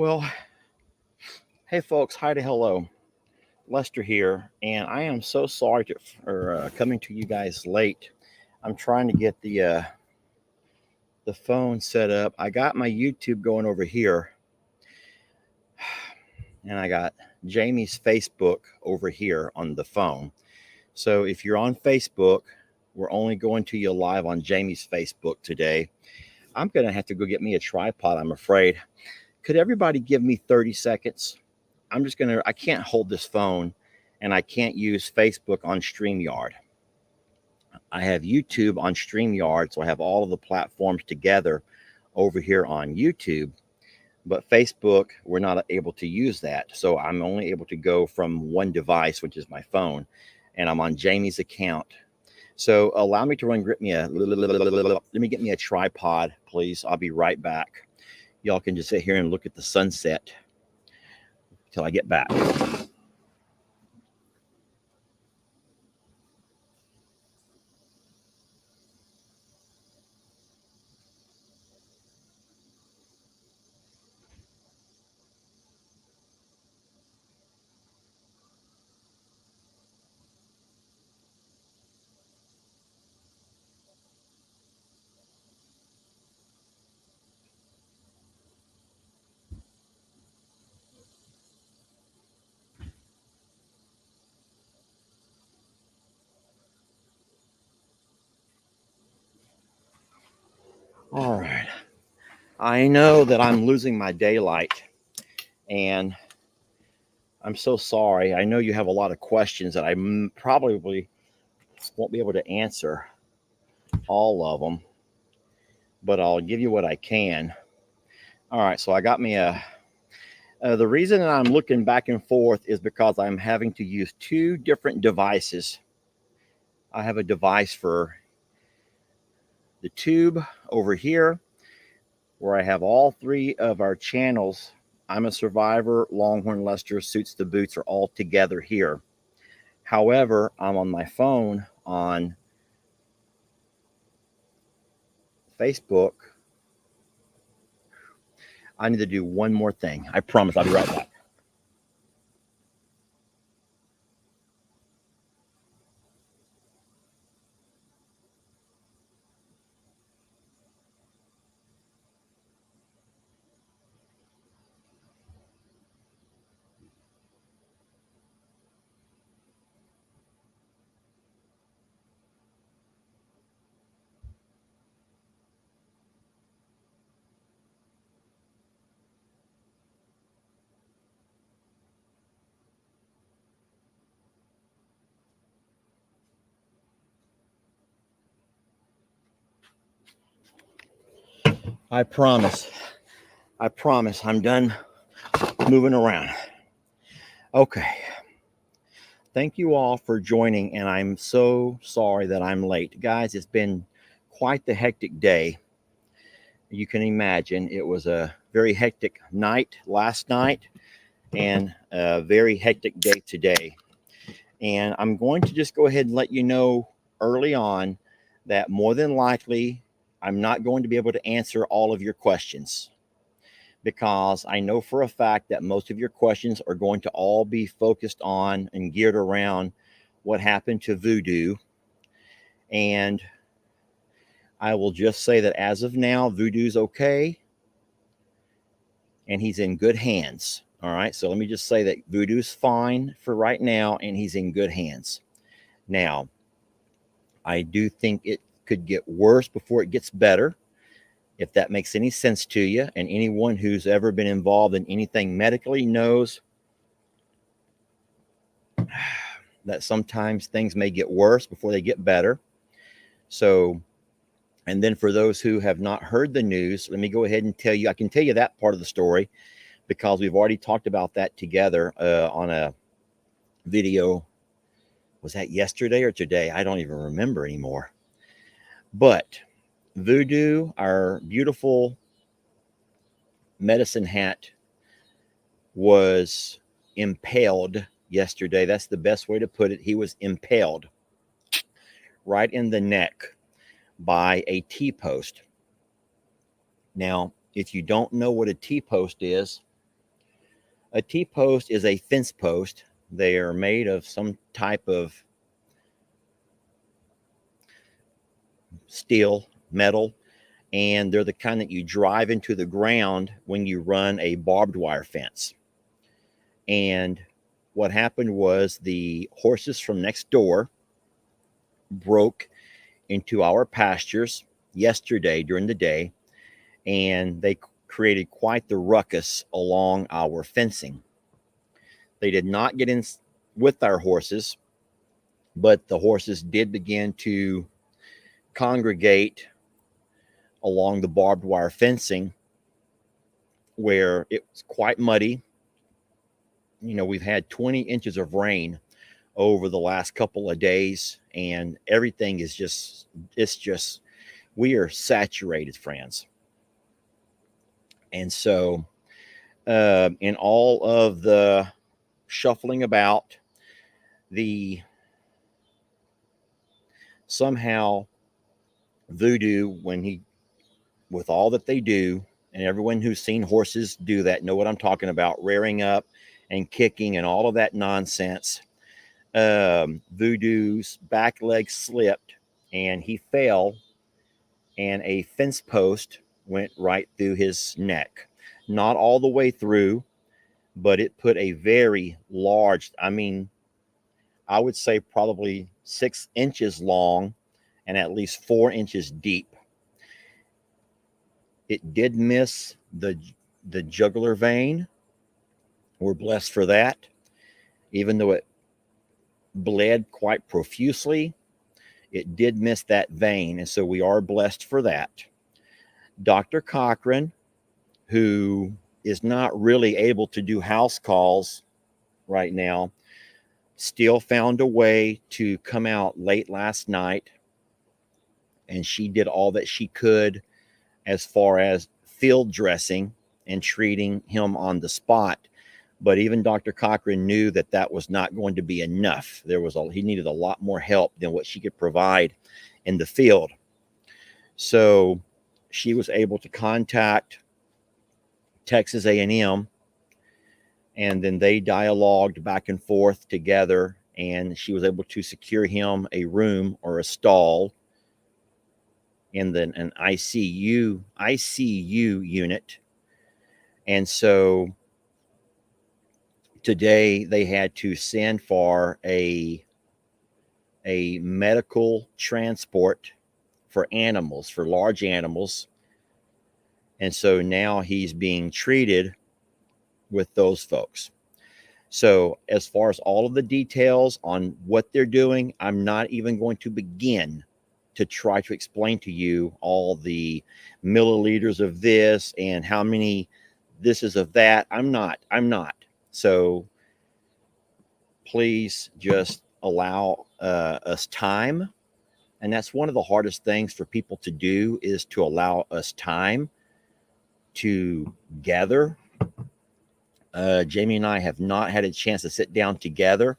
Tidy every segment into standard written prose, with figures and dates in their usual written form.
Well, hey folks, hi to hello. Lester here, and I am so sorry for coming to you guys late. I'm trying to get the phone set up. I got my YouTube going over here, and I got Jamie's Facebook over here on the phone. So if you're on Facebook, we're only going to you live on Jamie's Facebook today. I'm gonna have to go get me a tripod, I'm afraid. Could everybody give me 30 seconds? I can't hold this phone and I can't use Facebook on StreamYard. I have YouTube on StreamYard, so I have all of the platforms together over here on YouTube. But Facebook, we're not able to use that. So I'm only able to go from one device, which is my phone, and I'm on Jamie's account. So allow me to let me get me a tripod, please. I'll be right back. Y'all can just sit here and look at the sunset till I get back. All right. I know that I'm losing my daylight, and I'm so sorry. I know you have a lot of questions that I probably won't be able to answer all of them, but I'll give you what I can. All right, so I got me a. The reason that I'm looking back and forth is because I'm having to use two different devices. I have a device for the tube over here where I have all three of our channels. I'm a Survivor, Longhorn Lester, Suits the Boots are all together here. However, I'm on my phone on Facebook. I need to do one more thing. I promise I'll be right back. I promise. I promise I'm done moving around. Okay. Thank you all for joining, and I'm so sorry that I'm late. Guys, it's been quite the hectic day. You can imagine it was a very hectic night last night and a very hectic day today. And I'm going to just go ahead and let you know early on that more than likely I'm not going to be able to answer all of your questions because I know for a fact that most of your questions are going to all be focused on and geared around what happened to Voodoo. And I will just say that as of now, Voodoo's okay and he's in good hands. All right. So let me just say that Voodoo's fine for right now and he's in good hands. Now, I do think it could get worse before it gets better, if that makes any sense to you. And anyone who's ever been involved in anything medically knows that sometimes things may get worse before they get better. So, and then for those who have not heard the news, let me go ahead and tell you, I can tell you that part of the story because we've already talked about that together on a video. Was that yesterday or today? I don't even remember anymore. But Voodoo, our beautiful medicine hat, was impaled yesterday. That's the best way to put it. He was impaled right in the neck by a T-post. Now, if you don't know what a T-post is, A T-post is a fence post. They are made of some type of steel, metal, and they're the kind that you drive into the ground when you run a barbed wire fence. And what happened was the horses from next door broke into our pastures yesterday during the day, and they created quite the ruckus along our fencing. They did not get in with our horses, but the horses did begin to congregate along the barbed wire fencing where it was quite muddy. You know, we've had 20 inches of rain over the last couple of days, and everything is just, it's just, we are saturated, friends. And so, in all of the shuffling about, the somehow Voodoo, when he, with all that they do, and everyone who's seen horses do that know what I'm talking about, rearing up and kicking and all of that nonsense. Voodoo's back leg slipped and he fell, and a fence post went right through his neck. Not all the way through, but it put a very large, I mean, I would say probably 6 inches long and at least 4 inches deep. It did miss the jugular vein. We're blessed for that. Even though it bled quite profusely, it did miss that vein, and so we are blessed for that. Dr. Cochran, who is not really able to do house calls right now, still found a way to come out late last night, and she did all that she could as far as field dressing and treating him on the spot. But even Dr. Cochran knew that that was not going to be enough. He needed a lot more help than what she could provide in the field. So she was able to contact Texas A&M, and then they dialogued back and forth together, and she was able to secure him a room or a stall in an ICU unit. And so today they had to send for a medical transport for animals, for large animals. And so now he's being treated with those folks. So as far as all of the details on what they're doing, I'm not even going to begin to try to explain to you all the milliliters of this and how many this is of that. I'm not. So please just allow us time. And that's one of the hardest things for people to do, is to allow us time to gather. Jamie and I have not had a chance to sit down together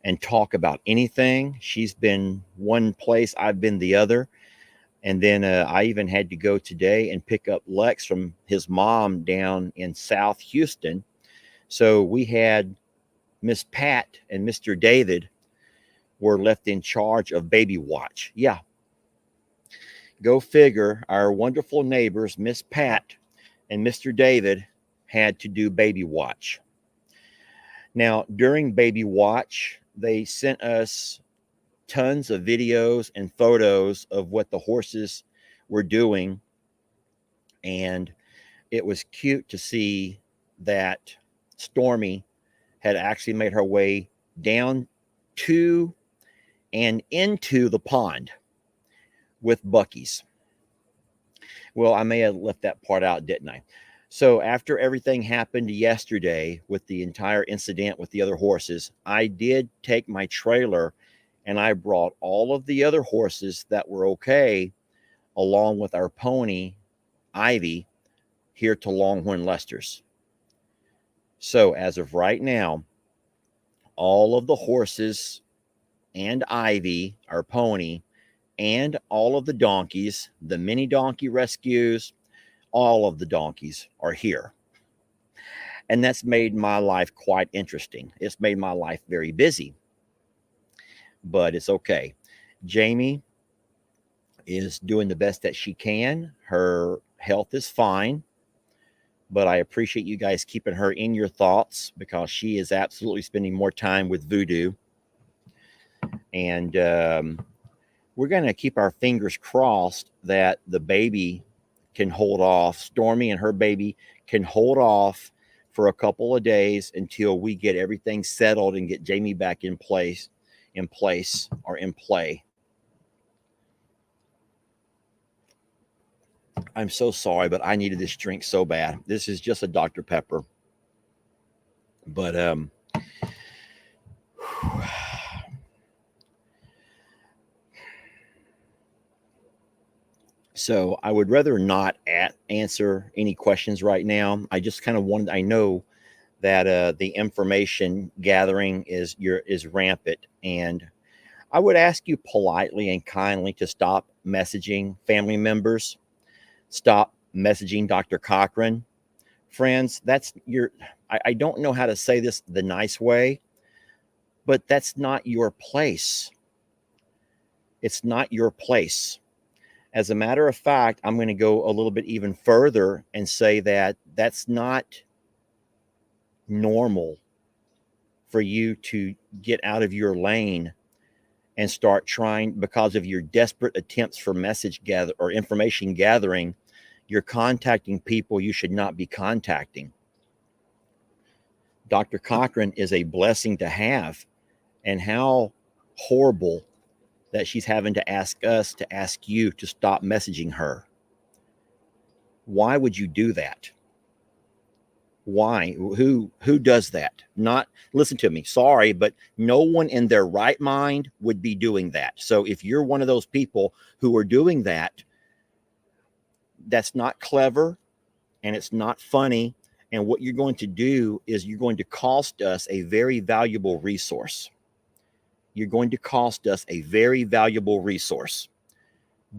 and talk about anything. She's been one place, I've been the other. And then I even had to go today and pick up Lex from his mom down in South Houston. So we had Miss Pat and Mr. David were left in charge of baby watch. Yeah. Go figure, our wonderful neighbors, Miss Pat and Mr. David, had to do baby watch. Now, during baby watch, they sent us tons of videos and photos of what the horses were doing. And it was cute to see that Stormy had actually made her way down to and into the pond with Bucky's. Well, I may have left that part out, didn't I? So after everything happened yesterday with the entire incident with the other horses, I did take my trailer and I brought all of the other horses that were okay, along with our pony, Ivy, here to Longhorn Lester's. So as of right now, all of the horses and Ivy, our pony, and all of the donkeys, the mini donkey rescues, all of the donkeys are here. And that's made my life quite interesting. It's made my life very busy, but it's okay. Jamie is doing the best that she can. Her health is fine, but I appreciate you guys keeping her in your thoughts because she is absolutely spending more time with Voodoo. And we're going to keep our fingers crossed that the baby can hold off. Stormy and her baby can hold off for a couple of days until we get everything settled and get Jamie back in place or in play. I'm so sorry, but I needed this drink so bad. This is just a Dr. Pepper. But so I would rather not answer any questions right now. I just kind of wanted, I know that the information gathering is rampant, and I would ask you politely and kindly to stop messaging family members, stop messaging Dr. Cochran. Friends, that's I don't know how to say this the nice way, but that's not your place. It's not your place. As a matter of fact, I'm going to go a little bit even further and say that that's not normal for you to get out of your lane and start trying, because of your desperate attempts for message gather or information gathering, you're contacting people you should not be contacting. Dr. Cochran is a blessing to have, and how horrible that she's having to ask us to ask you to stop messaging her. Why would you do that? Why? Who does that? Not, listen to me, sorry, but no one in their right mind would be doing that. So if you're one of those people who are doing that, that's not clever and it's not funny. And what you're going to do is you're going to cost us a very valuable resource. You're going to cost us a very valuable resource.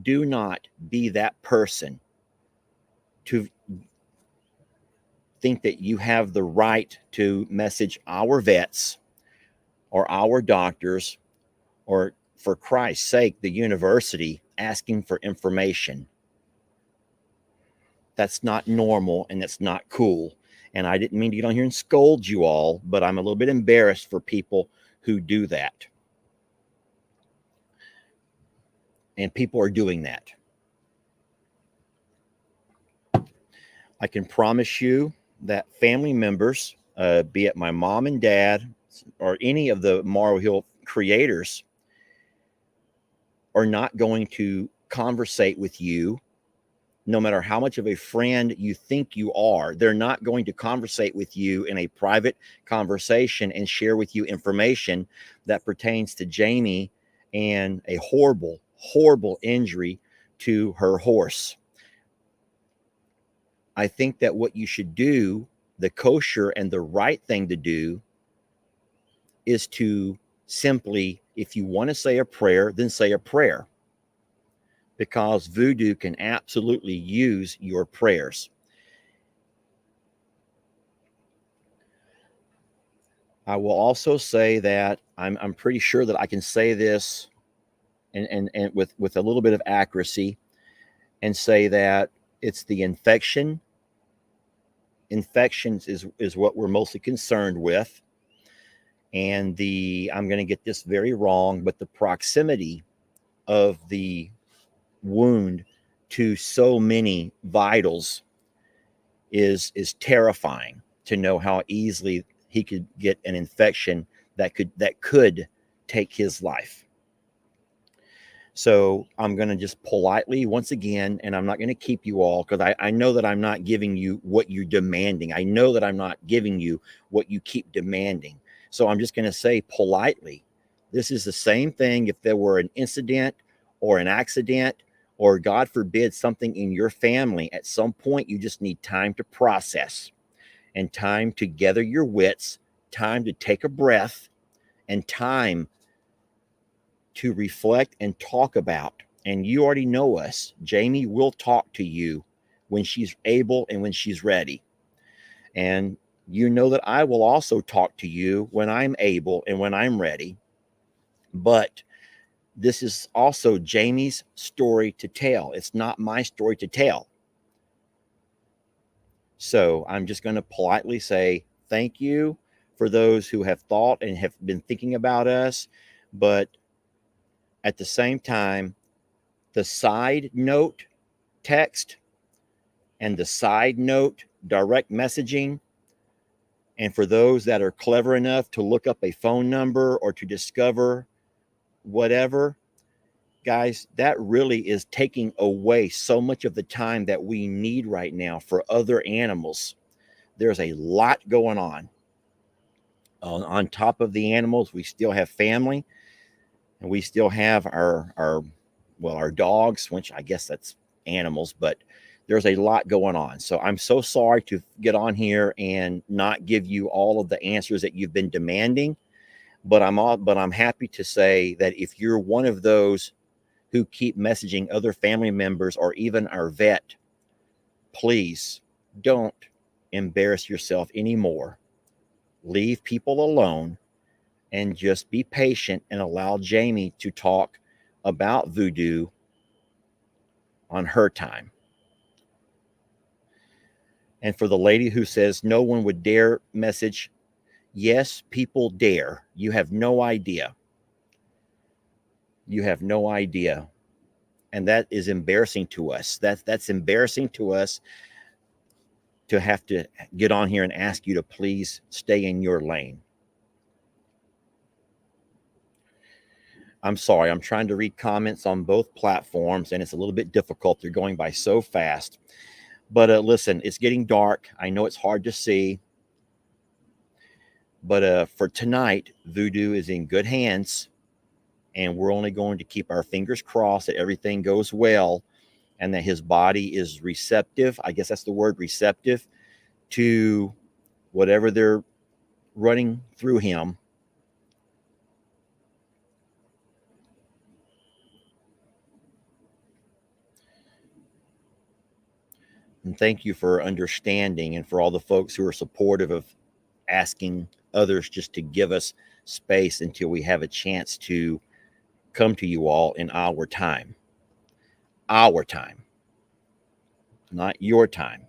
Do not be that person to think that you have the right to message our vets or our doctors, or for Christ's sake, the university, asking for information. That's not normal and that's not cool. And I didn't mean to get on here and scold you all, but I'm a little bit embarrassed for people who do that. And people are doing that. I can promise you that family members, be it my mom and dad or any of the Morrow Hill creators, are not going to conversate with you, no matter how much of a friend you think you are. They're not going to conversate with you in a private conversation and share with you information that pertains to Jamie and a horrible, horrible injury to her horse. I think that what you should do, the kosher and the right thing to do, is to simply, if you want to say a prayer, then say a prayer, because Voodoo can absolutely use your prayers. I will also say that I'm pretty sure that I can say this and with a little bit of accuracy, and say that it's the infections is what we're mostly concerned with. And I'm going to get this very wrong, but the proximity of the wound to so many vitals is terrifying, to know how easily he could get an infection that could take his life. So I'm going to just politely, once again, and I'm not going to keep you all, because I know that I'm not giving you what you're demanding. I know that I'm not giving you what you keep demanding. So I'm just going to say politely, this is the same thing if there were an incident or an accident, or God forbid, something in your family. At some point, you just need time to process and time to gather your wits, time to take a breath, and time to reflect and talk about. And you already know us. Jamie will talk to you when she's able and when she's ready. And You know that I will also talk to you when I'm able and when I'm ready. But this is also Jamie's story to tell. It's not my story to tell. So I'm just going to politely say thank you for those who have thought and have been thinking about us. But at the same time, the side note text and the side note direct messaging, and for those that are clever enough to look up a phone number or to discover whatever, guys, that really is taking away so much of the time that we need right now for other animals. There's a lot going on. On top of the animals, we still have family, and we still have our dogs, which I guess that's animals, but there's a lot going on. So I'm so sorry to get on here and not give you all of the answers that you've been demanding, but I'm happy to say that if you're one of those who keep messaging other family members or even our vet, please don't embarrass yourself anymore. Leave people alone and just be patient and allow Jamie to talk about Voodoo on her time. And for the lady who says no one would dare message, yes, people dare. You have no idea. You have no idea. And that is embarrassing to us. That's embarrassing to us to have to get on here and ask you to please stay in your lane. I'm sorry, I'm trying to read comments on both platforms, and it's a little bit difficult. They're going by so fast. But listen, it's getting dark. I know it's hard to see. But for tonight, Voodoo is in good hands, and we're only going to keep our fingers crossed that everything goes well and that his body is receptive. I guess that's the word, receptive, to whatever they're running through him. And thank you for understanding, and for all the folks who are supportive of asking others just to give us space until we have a chance to come to you all in our time. Our time, not your time.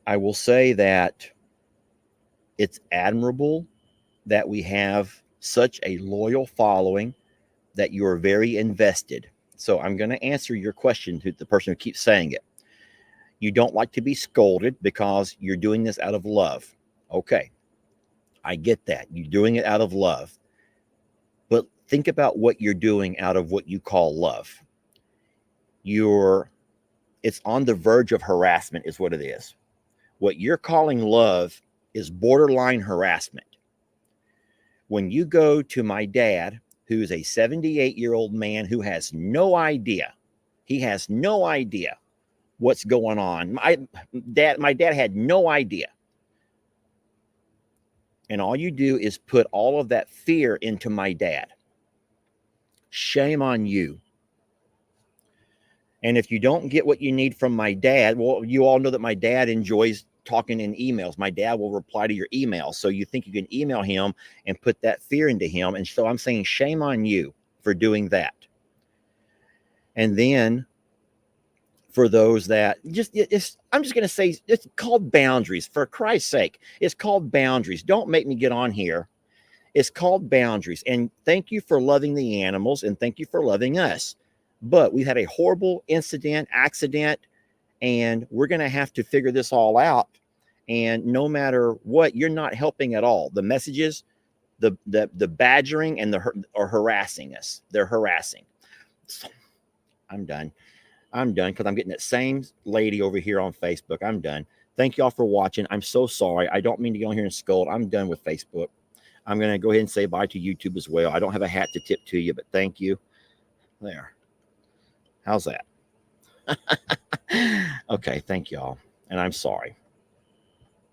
I will say that it's admirable that we have such a loyal following, that you are very invested. So I'm going to answer your question to the person who keeps saying it. You don't like to be scolded because you're doing this out of love. Okay, I get that. You're doing it out of love. But think about what you're doing out of what you call love. It's on the verge of harassment is what it is. What you're calling love is borderline harassment. When you go to my dad, who's a 78-year-old man who has no idea, he has no idea what's going on. My dad had no idea. And all you do is put all of that fear into my dad. Shame on you. And if you don't get what you need from my dad, well, you all know that my dad enjoys talking in emails. My dad will reply to your emails. So you think you can email him and put that fear into him. And so I'm saying shame on you for doing that. And then for those that I'm just going to say it's called boundaries. For Christ's sake, it's called boundaries. Don't make me get on here. It's called boundaries. And thank you for loving the animals, and thank you for loving us. But we've had a horrible accident, and we're going to have to figure this all out. And no matter what, you're not helping at all. The messages, the badgering and are harassing us. They're harassing. So, I'm done because I'm getting that same lady over here on Facebook. I'm done. Thank y'all for watching. I'm so sorry. I don't mean to get on here and scold. I'm done with Facebook. I'm going to go ahead and say bye to YouTube as well. I don't have a hat to tip to you, but thank you. There. How's that? Okay, thank y'all. And I'm sorry.